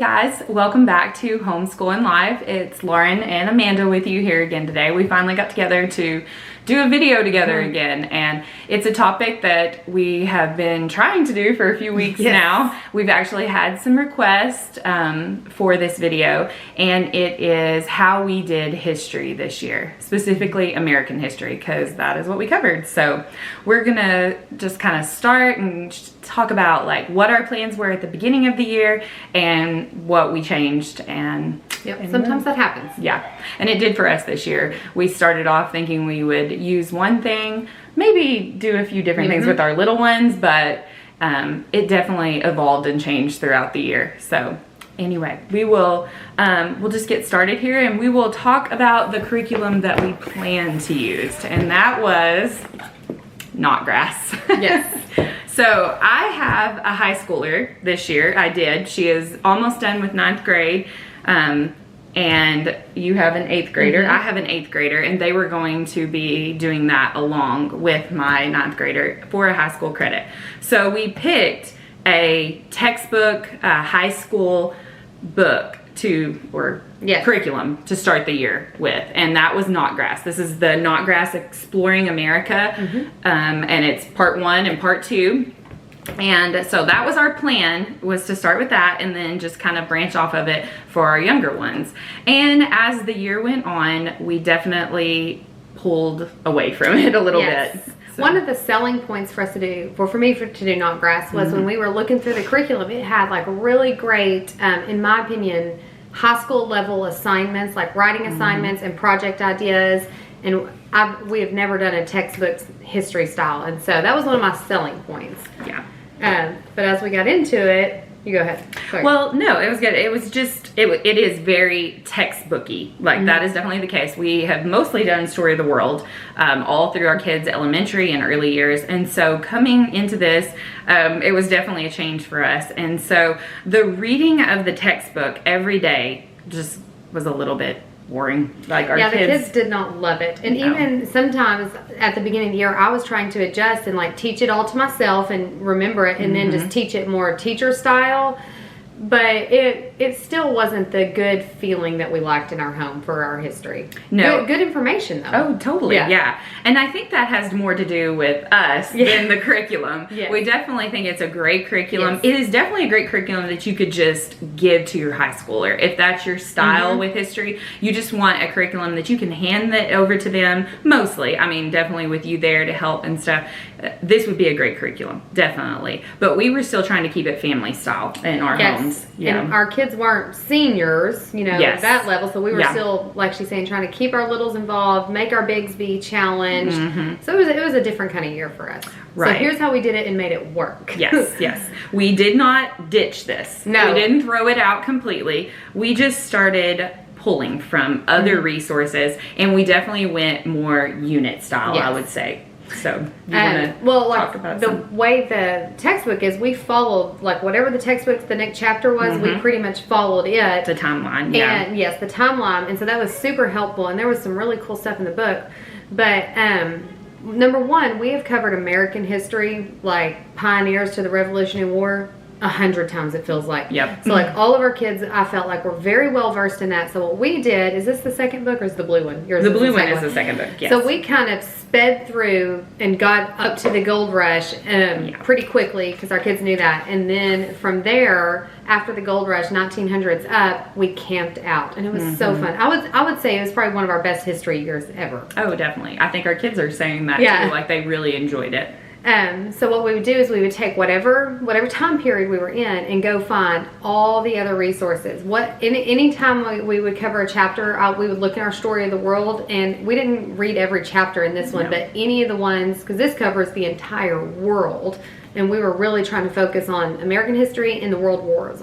guys, welcome back to Homeschooling Live. It's Lauren and Amanda with you here again today. We finally got together to do a video together again, and it's a topic that we have been trying to do for a few weeks now. We've actually had some requests for this video, and it is how we did history this year, specifically American history, because that is what we covered. So we're gonna just kind of start and talk about like what our plans were at the beginning of the year and what we changed. And sometimes that happens. Yeah, and it did for us this year. We started off thinking we would use one thing, maybe do a few different things with our little ones, but it definitely evolved and changed throughout the year. So anyway, we will we'll just get started here, and we will talk about the curriculum that we plan to use, and that was not grass. Yes. So I have a high schooler this year. I did. She is almost done with 9th grade. And you have an 8th grader. I have an 8th grader, and they were going to be doing that along with my 9th grader for a high school credit. So we picked a textbook, high school book curriculum to start the year with, and that was Not Grass. This is the Not Grass Exploring America, and it's part 1 and part 2. And so that was our plan, was to start with that and then just kind of branch off of it for our younger ones. And as the year went on, we definitely pulled away from it a little bit. So. One of the selling points for us to do, for me to do Not Grass, was when we were looking through the curriculum, it had like really great, in my opinion, high school level assignments, like writing assignments and project ideas. And we have never done a textbook history style, and so that was one of my selling points. Yeah. But as we got into it, you go ahead. Sorry. Well, no, it was good. It was just, it is very textbooky. Like that is definitely the case. We have mostly done Story of the World all through our kids' elementary and early years. And so coming into this, it was definitely a change for us. And so the reading of the textbook every day just was a little bit boring. Like our the kids did not love it. And even sometimes at the beginning of the year, I was trying to adjust and like teach it all to myself and remember it, and then just teach it more teacher style. But it still wasn't the good feeling that we liked in our home for our history. No. Good information, though. Oh, totally, yeah. And I think that has more to do with us than the curriculum. We definitely think it's a great curriculum. It is definitely a great curriculum that you could just give to your high schooler. If that's your style with history, you just want a curriculum that you can hand that over to them, mostly. I mean, definitely with you there to help and stuff. This would be a great curriculum, definitely. But we were still trying to keep it family style in our homes. And our kids weren't seniors, at that level, so we were still, like she's saying, trying to keep our littles involved, make our bigs be challenged. So it was a different kind of year for us. Right. So here's how we did it and made it work. Yes. We did not ditch this. No. We didn't throw it out completely. We just started pulling from other resources, and we definitely went more unit style, I would say. So you want to talk about the way the textbook is, we followed like whatever the textbook, the next chapter was, we pretty much followed it. The timeline, And yes, the timeline. And so that was super helpful, and there was some really cool stuff in the book. But number one, we have covered American history, like pioneers to the Revolutionary War, 100 times, it feels like. So like all of our kids, I felt like, were very well versed in that. So what we did, is this the second book or is the blue one? Yours the blue one is the second book, yes. So we kind of sped through and got up to the gold rush pretty quickly, because our kids knew that. And then from there, after the gold rush, 1900s up, we camped out, and it was so fun. I would say it was probably one of our best history years ever. Oh, definitely. I think our kids are saying that too. Like they really enjoyed it. So what we would do is we would take whatever time period we were in and go find all the other resources. Any time we would cover a chapter, we would look in our Story of the World, and we didn't read every chapter in this one, but any of the ones, because this covers the entire world, and we were really trying to focus on American history and the world wars.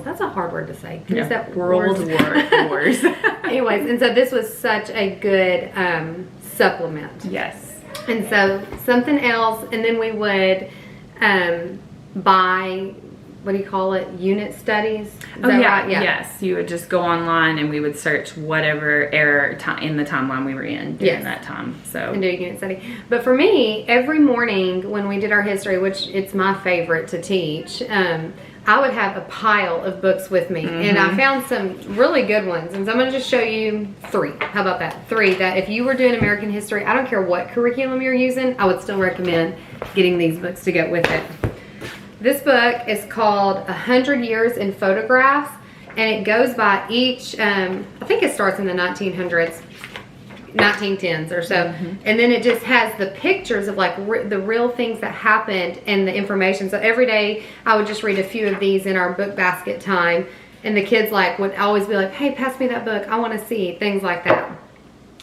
That's a hard word to say. Can you say world wars? Anyways, and so this was such a good supplement. Yes. And so something else, and then we would buy, what do you call it, unit studies? Right? Yes. You would just go online, and we would search whatever era in the timeline we were in during that time. And do a unit study. But for me, every morning when we did our history, which it's my favorite to teach, I would have a pile of books with me. And I found some really good ones. And so I'm going to just show you 3. How about that? 3 that if you were doing American history, I don't care what curriculum you're using, I would still recommend getting these books to go with it. This book is called 100 Years in Photographs. And it goes by each, I think it starts in the 1900s. 1910s or so, and then it just has the pictures of like the real things that happened and the information. So every day I would just read a few of these in our book basket time, and the kids like would always be like, hey, pass me that book, I want to see, things like that.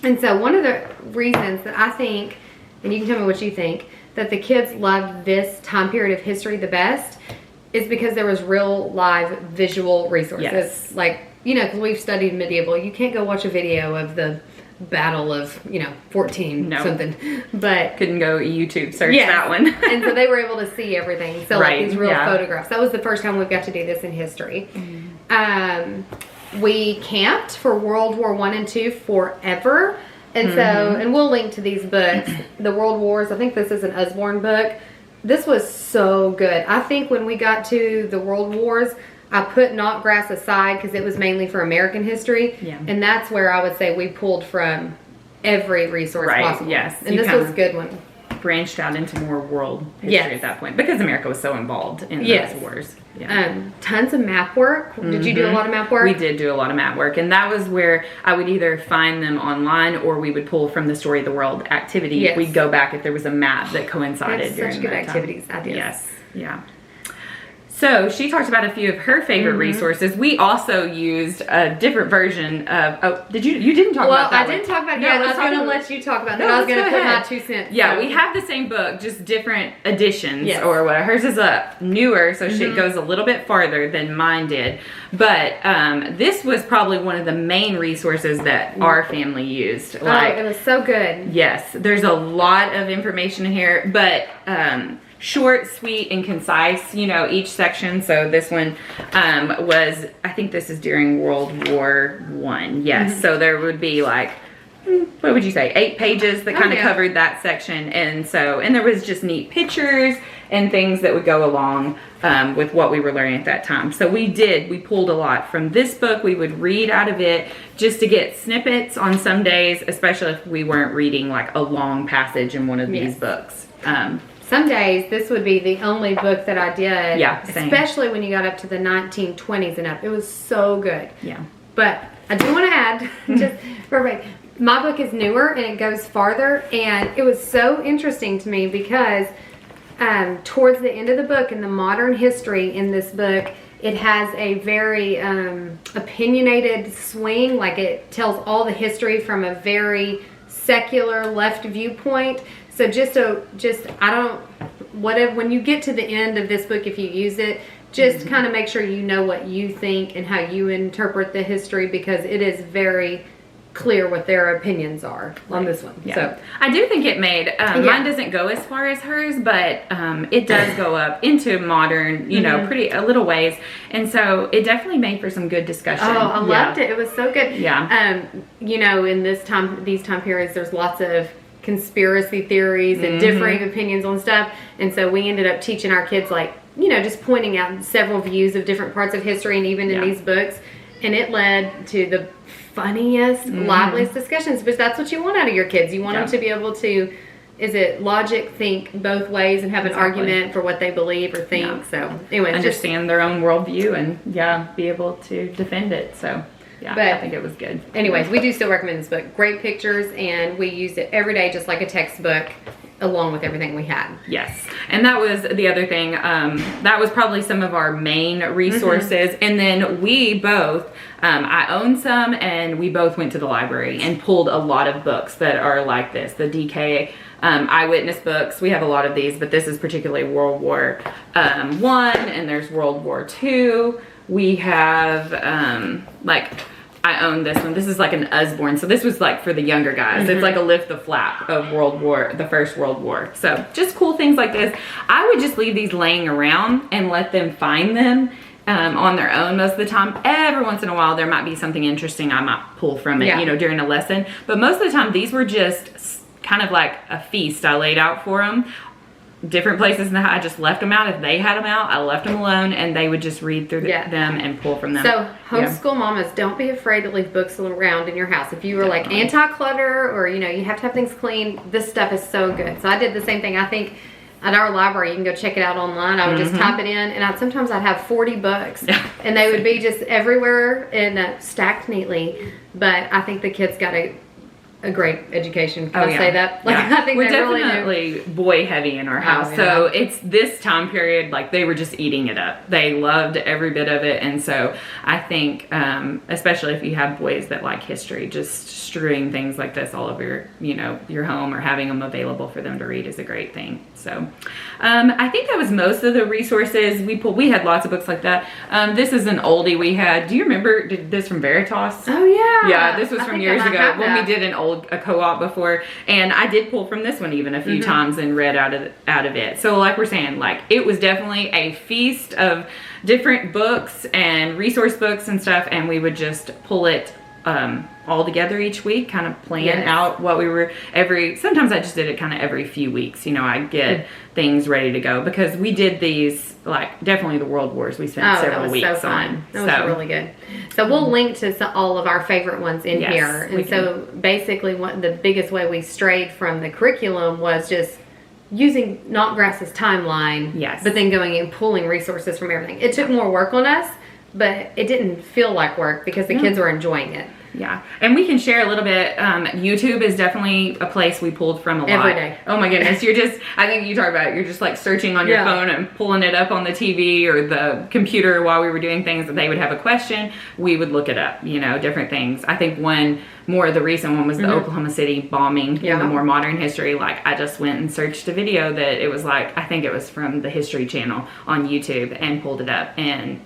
And so one of the reasons that I think, and you can tell me what you think, that the kids loved this time period of history the best is because there was real live visual resources. Yes. Like, you know, because we've studied medieval, you can't go watch a video of the battle of 14 something, but couldn't go YouTube search that one. And so they were able to see everything, so right, like these real photographs. That was the first time we got to do this in history. We camped for World War I and II forever, and so, and we'll link to these books, the World Wars. I think this is an Usborne book. This was so good. I think when we got to the World Wars, I put Knotgrass aside because it was mainly for American history. Yeah. And that's where I would say we pulled from every resource possible. Yes. And this was a good one. Branched out into more world history at that point because America was so involved in those wars. Yeah. Tons of map work. Did you do a lot of map work? We did do a lot of map work, and that was where I would either find them online or we would pull from the Story of the World activity. Yes. We'd go back if there was a map that coincided That's during such good that activities. time. Ideas. Yes. Yeah. So she talked about a few of her favorite resources. We also used a different version of. Oh, did you? You didn't talk about that. Well, I didn't talk about it. No, Yeah, I was going to let you talk about that. I was going to put my 2 cents. Yeah, so. we have the same book, just different editions or what. Hers is a newer, so she goes a little bit farther than mine did. But this was probably one of the main resources that our family used. Like, it was so good. Yes, there's a lot of information in here, but short, sweet, and concise, each section. So this one was, I think this is during World War I. Yes, so there would be like, what would you say, 8 pages that kind of covered that section. And there was just neat pictures and things that would go along with what we were learning at that time. So we pulled a lot from this book. We would read out of it just to get snippets on some days, especially if we weren't reading like a long passage in one of these books. Some days, this would be the only book that I did. Yeah, same. Especially when you got up to the 1920s and up. It was so good. Yeah. But I do want to add, just perfect. My book is newer and it goes farther. And it was so interesting to me because towards the end of the book, in the modern history in this book, it has a very opinionated swing. Like it tells all the history from a very secular left viewpoint. So when you get to the end of this book, if you use it, just kind of make sure you know what you think and how you interpret the history, because it is very clear what their opinions are on this one. Yeah. So I do think it made, mine doesn't go as far as hers, but it does go up into modern, pretty a little ways. And so it definitely made for some good discussion. Oh, I loved it. It was so good. Yeah. In these time periods, there's lots of conspiracy theories and differing opinions on stuff, and so we ended up teaching our kids, like, just pointing out several views of different parts of history, and even in these books, and it led to the funniest, liveliest discussions, because that's what you want out of your kids. You want them to be able to, think both ways and have an argument for what they believe or think. So anyway, understand their own worldview and be able to defend it. So yeah, but I think it was good. Anyways, we do still recommend this book. Great pictures, and we used it every day just like a textbook, along with everything we had. Yes, and that was the other thing. That was probably some of our main resources. And then we both, I own some, and we both went to the library and pulled a lot of books that are like this. The DK eyewitness books, we have a lot of these, but this is particularly World War I, and there's World War II. We have, I own this one. This is like an Usborne. So this was like for the younger guys. It's like a lift the flap of the First World War. So just cool things like this. I would just leave these laying around and let them find them on their own most of the time. Every once in a while, there might be something interesting I might pull from it, during a lesson. But most of the time, these were just kind of like a feast I laid out for them. different places in the house, I just left them out. If they had them out, I left them alone, and they would just read through them and pull from them. So homeschool mamas, don't be afraid to leave books around in your house. If you were like anti-clutter, or you have to have things clean, this stuff is so good. So I did the same thing. I think at our library, you can go check it out online. I would just type it in, and sometimes I'd have 40 books, and they would be just everywhere and stacked neatly. But I think the kids got a great education. Can I say that? Like, I think we're they really definitely boy heavy in our house. So it's this time period, like they were just eating it up. They loved every bit of it. And so I think, especially if you have boys that like history, just strewing things like this all over your home, or having them available for them to read is a great thing. So I think that was most of the resources we had lots of books like that. This is an oldie we had. Do you remember this from Veritas? Oh yeah. Yeah, this was from years ago when we did a co-op before, and I did pull from this one even a few times and read out of it. So like we're saying, like it was definitely a feast of different books and resource books and stuff, and we would just pull it all together each week, kind of plan out what we were sometimes I just did it kind of every few weeks. I'd get things ready to go, because we did these, like definitely the World Wars, we spent several weeks on. That was really good. So we'll link to all of our favorite ones in here. And so basically the biggest way we strayed from the curriculum was just using Knotgrass's timeline, but then going and pulling resources from everything. It took more work on us, but it didn't feel like work because the kids were enjoying it. Yeah, and we can share a little bit. YouTube is definitely a place we pulled from a lot. Every day. Oh my goodness, I think you talk about it, you're just like searching on your phone and pulling it up on the TV or the computer while we were doing things. That they would have a question, we would look it up, different things. I think the recent one was the Oklahoma City bombing in the more modern history. Like I just went and searched a video that it was like, I think it was from the History Channel on YouTube, and pulled it up, and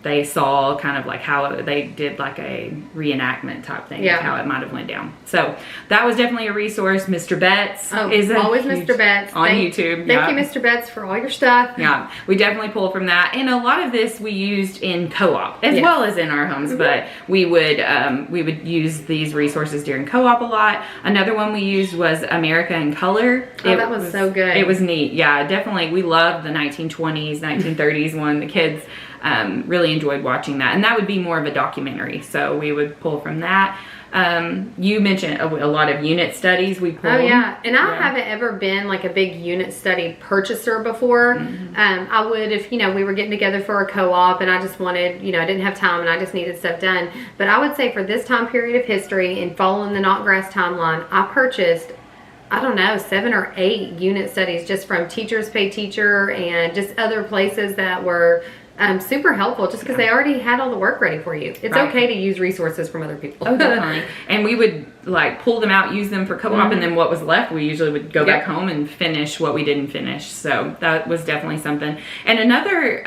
they saw kind of like how they did like a reenactment type thing of how it might have went down. So that was definitely a resource. Mr. Betts is always Mr. Betts on YouTube. Thank you, Mr. Betts, for all your stuff. Yeah, we definitely pull from that, and a lot of this we used in co-op as well as in our homes. But we would use these resources during co-op a lot. Another one we used was America in Color. That was so good. It was neat. Yeah, definitely. We loved the 1920s, 1930s one. The kids really enjoyed watching that, and that would be more of a documentary, so we would pull from that. You mentioned a lot of unit studies we pulled. And I haven't ever been like a big unit study purchaser before. I would if we were getting together for a co-op and I just wanted, I didn't have time and I just needed stuff done. But I would say for this time period of history and following the Knotgrass timeline, I purchased, I don't know, 7 or 8 unit studies just from Teachers Pay Teacher and just other places that were super helpful, just because they already had all the work ready for you. It's okay to use resources from other people. Oh, definitely. And we would like pull them out, use them for co-op, and then what was left, we usually would go back home and finish what we didn't finish. So that was definitely something. And another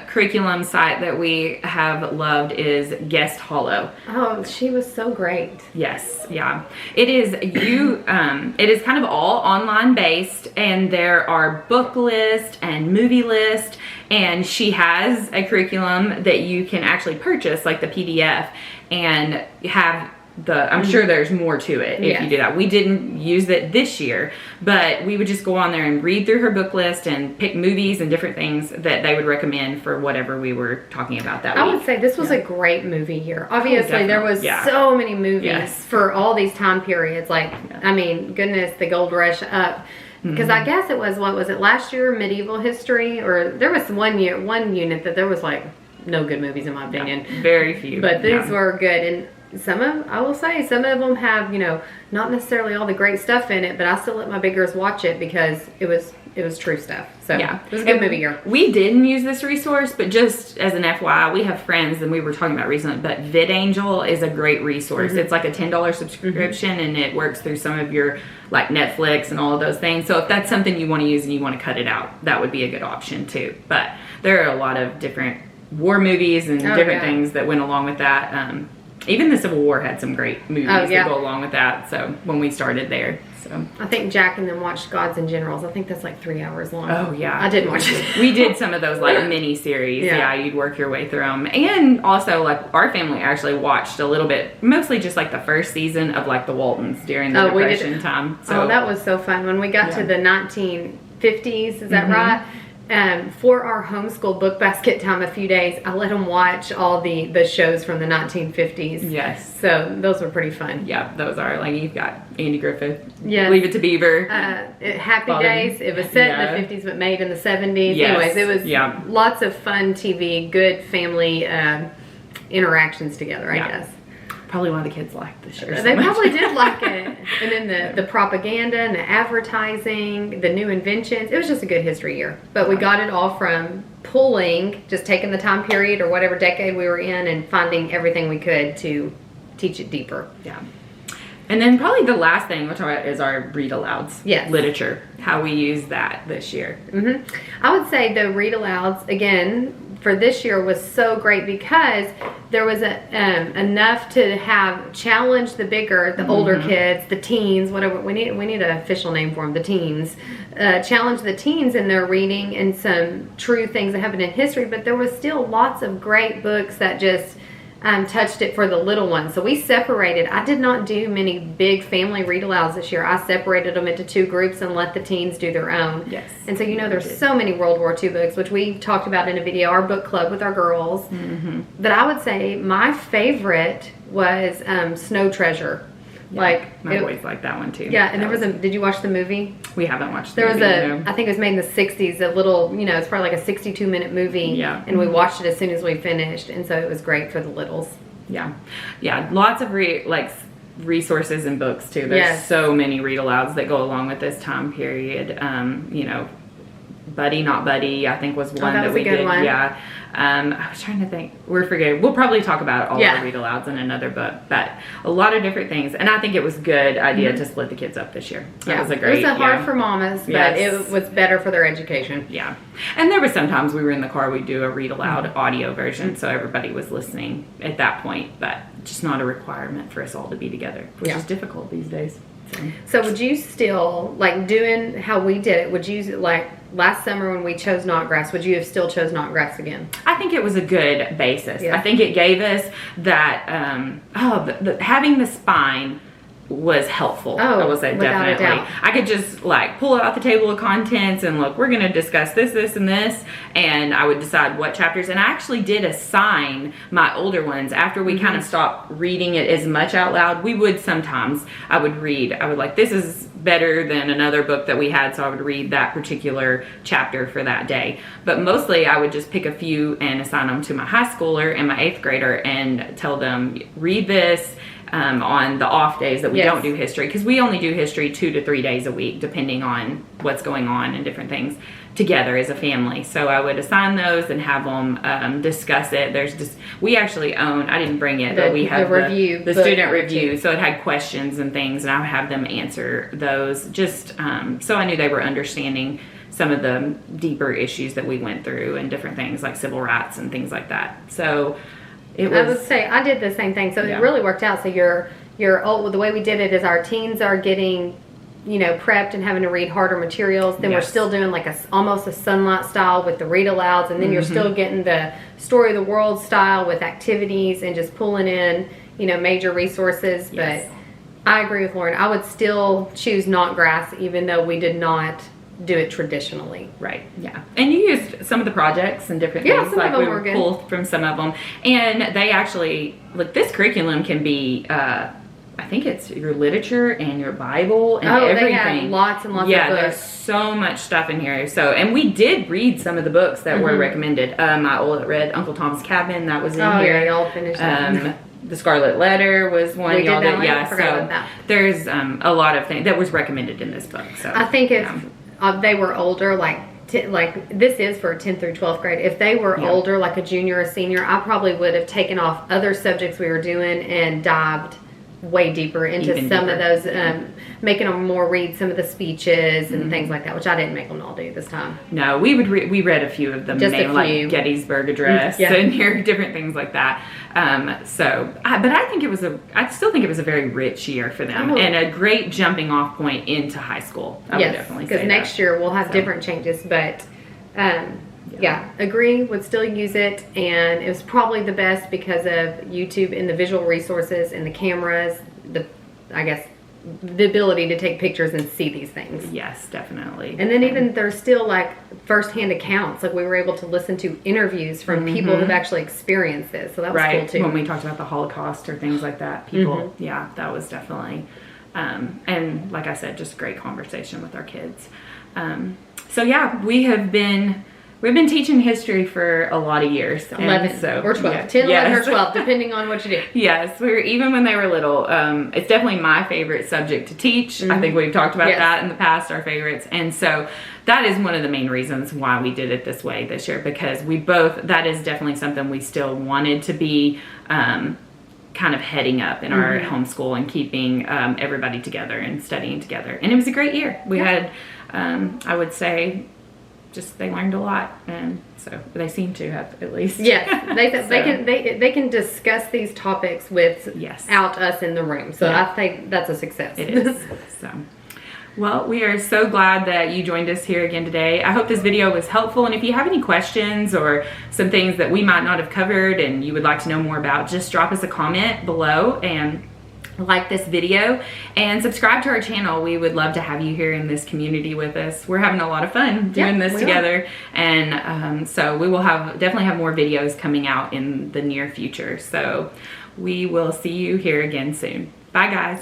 curriculum site that we have loved is Guest Hollow. Oh, she was so great. Yes, yeah. It is it is kind of all online based, and there are book lists and movie lists, and she has a curriculum that you can actually purchase, like the PDF, and have I'm sure there's more to it if you do that. We didn't use it this year, but we would just go on there and read through her book list and pick movies and different things that they would recommend for whatever we were talking about that week. I would say this was a great movie year. Obviously, there was so many movies for all these time periods. Like, I mean, goodness, the Gold Rush up. Because I guess it was, what was it, last year, medieval history? Or there was one unit that there was like no good movies in my opinion. Very few. But these were good. And I will say, some of them have, not necessarily all the great stuff in it, but I still let my big girls watch it because it was true stuff. So it was a good movie year. We didn't use this resource, but just as an FYI, we have friends, and we were talking about recently, but VidAngel is a great resource. It's like a $10 subscription, and it works through some of your like Netflix and all of those things. So if that's something you want to use and you want to cut it out, that would be a good option too. But there are a lot of different war movies and different things that went along with that. Even the Civil War had some great movies Oh, yeah. that go along with that. So when we started there, so I think Jack and them watched Gods and Generals. I think that's like 3 hours long. oh yeah, I didn't watch it. We did some of those like mini series. Yeah. You'd work your way through them, and also like our family actually watched a little bit, mostly just like the first season of like the Waltons during the Depression time. So that was so fun when we got to the 1950s. Is that right? For our homeschool book basket time a few days, I let them watch all the shows from the 1950s. Yes. So those were pretty fun. Yeah, those are like, you've got Andy Griffith, Yes. Leave It to Beaver. Happy Father- Days. It was set Yeah. in the 50s but made in the 70s. Yes. Anyways, it was Yeah. lots of fun TV, good family interactions together, I Yeah. guess. Probably one of the kids liked the show. so They much. probably did like it. And then the propaganda and the advertising, the new inventions. It was just a good history year. But we got it all from pulling, just taking the time period or whatever decade we were in and finding everything we could to teach it deeper. Yeah. And then probably the last thing we'll talk about is our read alouds. Yes. Literature. How we use that this year. I would say the read alouds, again, for this year was so great because there was enough to have challenge the bigger, the older kids, the teens, whatever. We need an official name for them, the teens. Challenge the teens in their reading and some true things that happened in history, but there was still lots of great books that just touched it for the little ones. So we separated. I did not do many big family read alouds this year. I separated them into 2 groups and let the teens do their own. Yes. And so, there's so many World War II books, which we talked about in a video, our book club with our girls. But I would say my favorite was Snow Treasure. Yeah. Like, My boys like that one too. yeah, and did you watch the movie? We haven't watched the There was movie, no. I think it was made in the 60s, a little, it's probably like a 62-minute movie. Yeah. And we watched it as soon as we finished, and so it was great for the littles. Yeah. Yeah. Lots of resources and books too. There's Yes. so many read alouds that go along with this time period. Buddy Not Buddy, I think was one that that was we a good did. one. Yeah. I was trying to think. We're forgetting. We'll probably talk about all Yeah. our read alouds in another book, but a lot of different things. And I think it was a good idea to split the kids up this year. That was a great. It was hard for mamas, but Yes. it was better for their education. Yeah. And there were sometimes we were in the car, we'd do a read aloud audio version, so everybody was listening at that point, but just not a requirement for us all to be together, which is difficult these days. So would you still, like doing how we did it, would you, like last summer when we chose Knotgrass, would you have still chose Knotgrass again? I think it was a good basis. Yeah. I think it gave us that, having the spine was helpful. Oh, I will say without a definitely. doubt. I could just like pull out the table of contents and look, we're going to discuss this, this, and this, and I would decide what chapters. And I actually did assign my older ones after we kind of stopped reading it as much out loud. We would sometimes, I would like, this is better than another book that we had, so I would read that particular chapter for that day. But mostly I would just pick a few and assign them to my high schooler and my 8th grader and tell them, read this on the off days that we don't do history, because we only do history 2 to 3 days a week depending on what's going on and different things together as a family. So I would assign those and have them discuss it. There's just, we actually own, I didn't bring it, but we have the student review, so it had questions and things, and I would have them answer those, just so I knew they were understanding some of the deeper issues that we went through and different things like civil rights and things like that. So I would say I did the same thing, so it really worked out. So you're old. The way we did it is our teens are getting, prepped and having to read harder materials. Then we're still doing like almost a Sunlight style with the read alouds, and then you're still getting the story of the world style with activities and just pulling in, major resources. Yes. But I agree with Lauren. I would still choose Knotgrass, even though we did not do it traditionally. Right. Yeah. And you used some of the projects and different things. Some like of them we were good. pulled from some of them, and they actually this curriculum can be. I think it's your literature and your Bible and everything. They had lots and lots of books. Yeah, there's so much stuff in here. So, and we did read some of the books that were recommended. I read Uncle Tom's Cabin, that was in here. Yeah, y'all finished that. The Scarlet Letter was one We did y'all that did. one? Yeah, Forgot so about that. there's a lot of things that was recommended in this book. So I think if they were older, like this is for 10th through 12th grade. If they were older, like a junior or senior, I probably would have taken off other subjects we were doing and dived way deeper into Even some deeper. of those, making them more read some of the speeches and things like that, which I didn't make them all do this time. No, we read a few of them, Just a few. like Gettysburg Address Yeah. and here different things like that. But I think I still think it was a very rich year for them and a great jumping off point into high school. I would definitely say because next year we'll have different changes, but agree, would still use it, and it was probably the best because of YouTube and the visual resources and the cameras, the ability to take pictures and see these things. Yes, definitely. And then even there's still like firsthand accounts, like we were able to listen to interviews from people who've actually experienced this, so that was cool too. When we talked about the Holocaust or things like that, people, that was definitely, and like I said, just great conversation with our kids. We've been teaching history for a lot or of years. 12, 10, 11 or 12, depending on what you do. Yes, even when they were little, it's definitely my favorite subject to teach. I think we've talked about that in the past, our favorites. And so that is one of the main reasons why we did it this way this year, because that is definitely something we still wanted to be kind of heading up in our homeschool and keeping everybody together and studying together. And it was a great year. We had, I would say, they learned a lot, and so they seem to have, at least. Yes, they can discuss these topics without us in the room. So I think that's a success. It is. So, well, we are so glad that you joined us here again today. I hope this video was helpful, and if you have any questions or some things that we might not have covered and you would like to know more about, just drop us a comment below and like this video and subscribe to our channel. We would love to have you here in this community with us. We're having a lot of fun doing this together, and so we will definitely have more videos coming out in the near future. So we will see you here again soon. Bye guys.